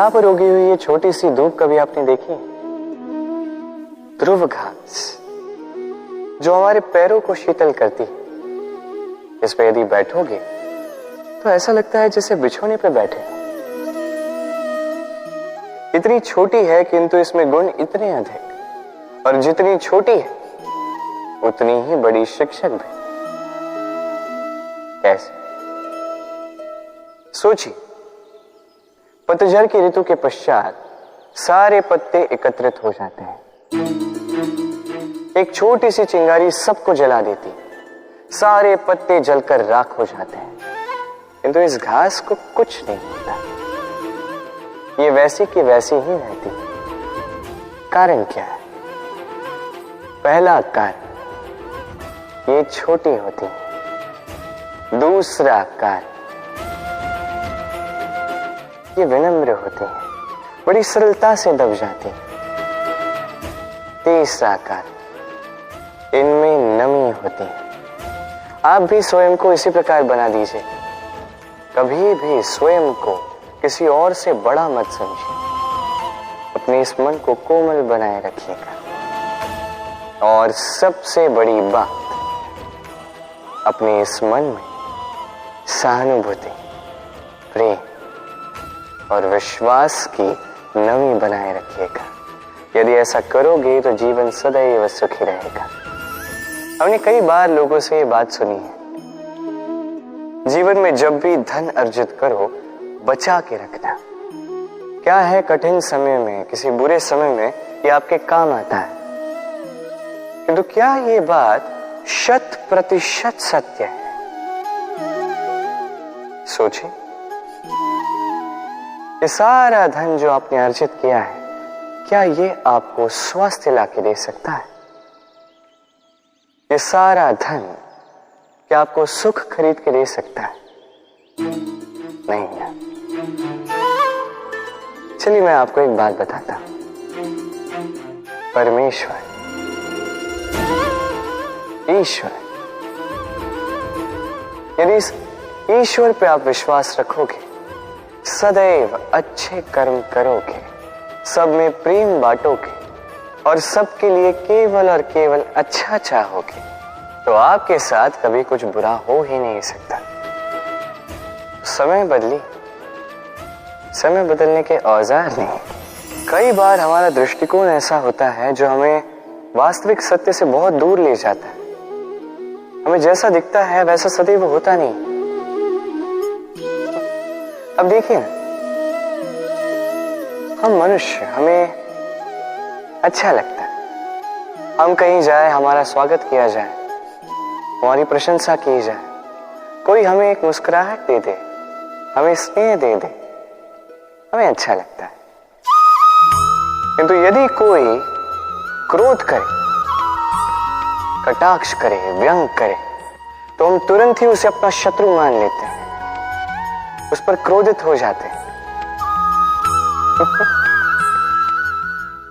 यहाँ पर उगी हुई ये छोटी सी धूप कभी आपने देखी? ध्रुव घास जो हमारे पैरों को शीतल करती है, इस पे यदि बैठोगे तो ऐसा लगता है जैसे बिछोने पे बैठे हो। इतनी छोटी है किंतु इसमें गुण इतने अधिक, और जितनी छोटी है उतनी ही बड़ी शिक्षक भी। कैसे? सोचिए, पतझड़ की ऋतु के पश्चात सारे पत्ते एकत्रित हो जाते हैं। एक छोटी सी चिंगारी सबको जला देती है, सारे पत्ते जलकर राख हो जाते हैं, किंतु इस घास को कुछ नहीं होता। ये वैसी की वैसी ही रहती है। कारण क्या है? पहला कारण, ये छोटी होती है। दूसरा कारण, ये विनम्र होती है, बड़ी सरलता से दब जाती है। तीसरा कारण, इनमें नमी होती है। आप भी स्वयं को इसी प्रकार बना दीजिए। कभी भी स्वयं को किसी और से बड़ा मत समझिए। अपने इस मन को कोमल बनाए रखिएगा। और सबसे बड़ी बात, अपने इस मन में सहानुभूति, प्रेम और विश्वास की नमी बनाए रखिएगा। यदि ऐसा करोगे तो जीवन सदैव सुखी रहेगा। हमने कई बार लोगों से ये बात सुनी है, जीवन में जब भी धन अर्जित करो बचा के रखना। क्या है, कठिन समय में, किसी बुरे समय में ये आपके काम आता है। किंतु क्या ये बात 100% सत्य है? सोचिए, ये सारा धन जो आपने अर्जित किया है, क्या ये आपको स्वास्थ्य लाके दे सकता है? ये सारा धन क्या आपको सुख खरीद के दे सकता है? नहीं ना। चलिए मैं आपको एक बात बताता हूं। परमेश्वर, ईश्वर, यदि इस ईश्वर पे आप विश्वास रखोगे, सदैव अच्छे कर्म करोगे, सब में प्रेम बांटोगे और सबके लिए केवल और केवल अच्छा चाहोगे, तो आपके साथ कभी कुछ बुरा हो ही नहीं सकता। समय बदली, समय बदलने के औजार नहीं। कई बार हमारा दृष्टिकोण ऐसा होता है जो हमें वास्तविक सत्य से बहुत दूर ले जाता है। हमें जैसा दिखता है वैसा सदैव होता नहीं। अब देखिए, हम मनुष्य, हमें अच्छा लगता है हम कहीं जाए, हमारा स्वागत किया जाए, हमारी प्रशंसा की जाए, कोई हमें एक मुस्कुराहट दे दे, हमें स्नेह दे दे, हमें अच्छा लगता है। किंतु यदि कोई क्रोध करे, कटाक्ष करे, व्यंग करे, तो हम तुरंत ही उसे अपना शत्रु मान लेते हैं, उस पर क्रोधित हो जाते हैं।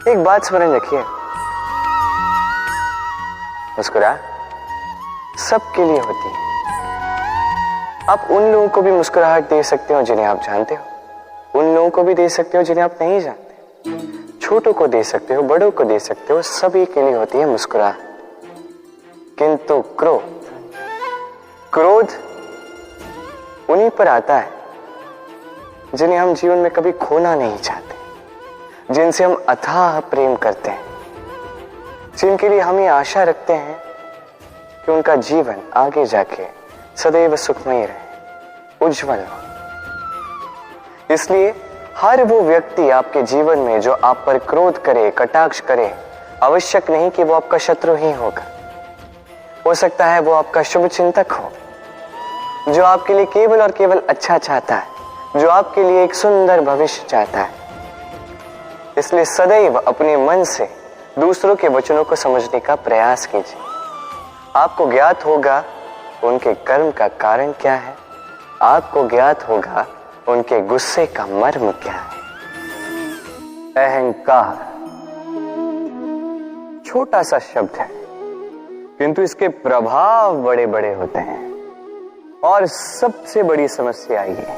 एक बात स्मरण रखिए, मुस्कुराहट सबके लिए होती है। आप उन लोगों को भी मुस्कुराहट दे सकते हो जिन्हें आप जानते हो, उन लोगों को भी दे सकते हो जिन्हें आप नहीं जानते, छोटों को दे सकते हो, बड़ों को दे सकते हो, सभी के लिए होती है मुस्कुराहट। किंतु क्रोध उन्हीं पर आता है जिन्हें हम जीवन में कभी खोना नहीं चाहते, जिनसे हम अथाह प्रेम करते हैं, जिनके लिए हम ये आशा रखते हैं कि उनका जीवन आगे जाके सदैव सुखमय रहे, उज्जवल हो। इसलिए हर वो व्यक्ति आपके जीवन में जो आप पर क्रोध करे, कटाक्ष करे, आवश्यक नहीं कि वो आपका शत्रु ही होगा। हो सकता है वो आपका शुभ चिंतक हो, जो आपके लिए केवल और केवल अच्छा चाहता है, जो आपके लिए एक सुंदर भविष्य चाहता है। इसलिए सदैव अपने मन से दूसरों के वचनों को समझने का प्रयास कीजिए। आपको ज्ञात होगा उनके कर्म का कारण क्या है, आपको ज्ञात होगा उनके गुस्से का मर्म क्या है। अहंकार छोटा सा शब्द है, किंतु इसके प्रभाव बड़े बड़े होते हैं। और सबसे बड़ी समस्या ये है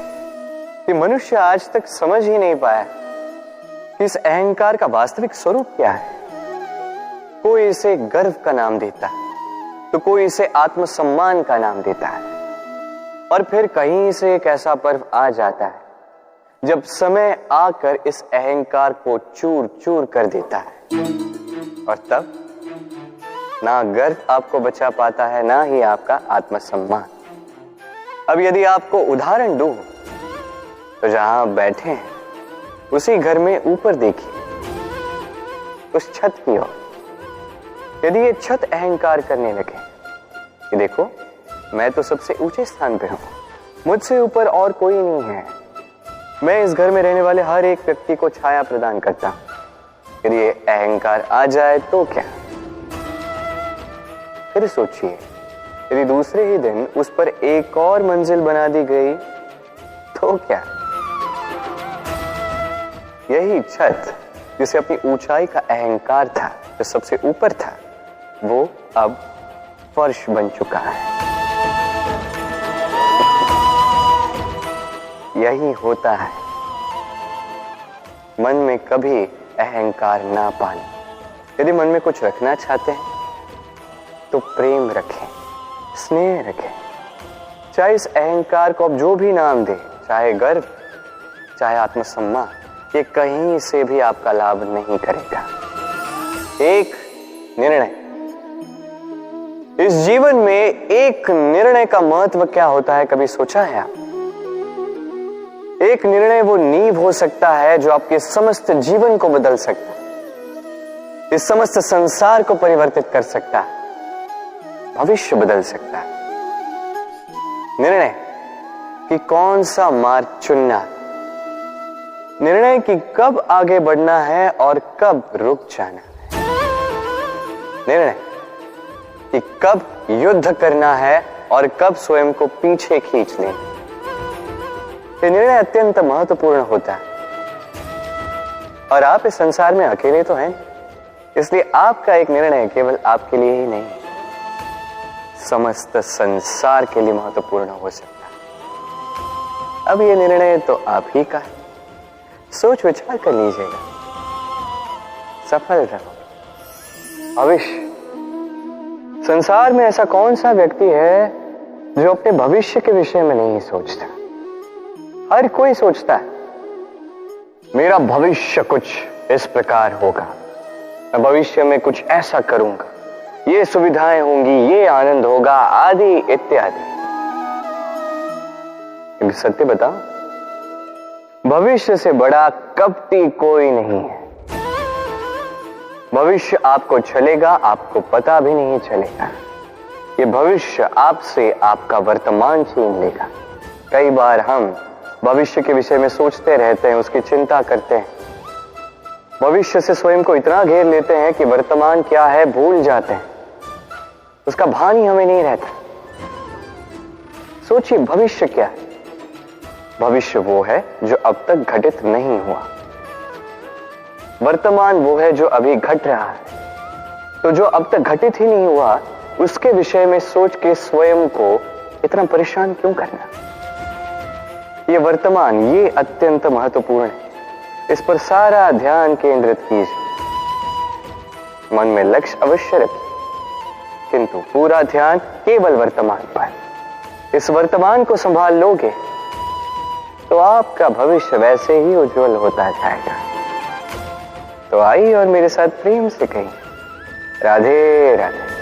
कि मनुष्य आज तक समझ ही नहीं पाया कि इस अहंकार का वास्तविक स्वरूप क्या है। कोई इसे गर्व का नाम देता है, तो कोई इसे आत्मसम्मान का नाम देता है, और फिर कहीं से एक ऐसा पर्व आ जाता है जब समय आकर इस अहंकार को चूर चूर कर देता है, और तब ना गर्व आपको बचा पाता है, ना ही आपका आत्मसम्मान। अब यदि आपको उदाहरण दूं, तो जहां आप बैठे हैं उसी घर में ऊपर देखिए, उस छत की ओर। यदि ये छत अहंकार करने लगे कि देखो मैं तो सबसे ऊंचे स्थान पे हूं, मुझसे ऊपर और कोई नहीं है, मैं इस घर में रहने वाले हर एक व्यक्ति को छाया प्रदान करता हूं, यदि ये अहंकार आ जाए तो क्या। फिर सोचिए, यदि दूसरे ही दिन उस पर एक और मंजिल बना दी गई तो क्या। यही छत जिसे अपनी ऊंचाई का अहंकार था, जो सबसे ऊपर था, वो अब फर्श बन चुका है। यही होता है मन में कभी अहंकार ना पाना। यदि मन में कुछ रखना चाहते हैं तो प्रेम रखें, स्नेह रखें। चाहे इस अहंकार को अब जो भी नाम दे, चाहे गर्व, चाहे आत्मसम्मान, ये कहीं से भी आपका लाभ नहीं करेगा। एक निर्णय, इस जीवन में एक निर्णय का महत्व क्या होता है, कभी सोचा है आप? एक निर्णय वो नींव हो सकता है जो आपके समस्त जीवन को बदल सकता है, इस समस्त संसार को परिवर्तित कर सकता है, भविष्य बदल सकता है। निर्णय कि कौन सा मार्ग चुनना, निर्णय कि कब आगे बढ़ना है और कब रुक जाना है, निर्णय कि कब युद्ध करना है और कब स्वयं को पीछे खींच लेना। ये निर्णय अत्यंत महत्वपूर्ण होता है, और आप इस संसार में अकेले तो हैं, इसलिए आपका एक निर्णय केवल आपके लिए ही नहीं, समस्त संसार के लिए महत्वपूर्ण हो सकता है। अब ये निर्णय तो आप ही का है, सोच विचार कर लीजिएगा, सफल रहो। भविष्य, संसार में ऐसा कौन सा व्यक्ति है जो अपने भविष्य के विषय में नहीं सोचता? हर कोई सोचता है मेरा भविष्य कुछ इस प्रकार होगा, मैं भविष्य में कुछ ऐसा करूंगा, ये सुविधाएं होंगी, ये आनंद होगा, आदि इत्यादि। सत्य बताओ, भविष्य से बड़ा कपटी कोई नहीं है। भविष्य आपको छलेगा, आपको पता भी नहीं चलेगा। ये भविष्य आपसे आपका वर्तमान छीन लेगा। कई बार हम भविष्य के विषय में सोचते रहते हैं, उसकी चिंता करते हैं, भविष्य से स्वयं को इतना घेर लेते हैं कि वर्तमान क्या है भूल जाते हैं, उसका भान ही हमें नहीं रहता। सोचिए, भविष्य क्या है? भविष्य वो है जो अब तक घटित नहीं हुआ, वर्तमान वो है जो अभी घट रहा है। तो जो अब तक घटित ही नहीं हुआ, उसके विषय में सोच के स्वयं को इतना परेशान क्यों करना? ये वर्तमान, ये अत्यंत महत्वपूर्ण है, इस पर सारा ध्यान केंद्रित कीजिए। मन में लक्ष्य अवश्य रखिए, किंतु पूरा ध्यान केवल वर्तमान पर। इस वर्तमान को संभाल लोगे तो आपका भविष्य वैसे ही उज्जवल होता जाएगा। तो आइए और मेरे साथ प्रेम से कहिए, राधे राधे।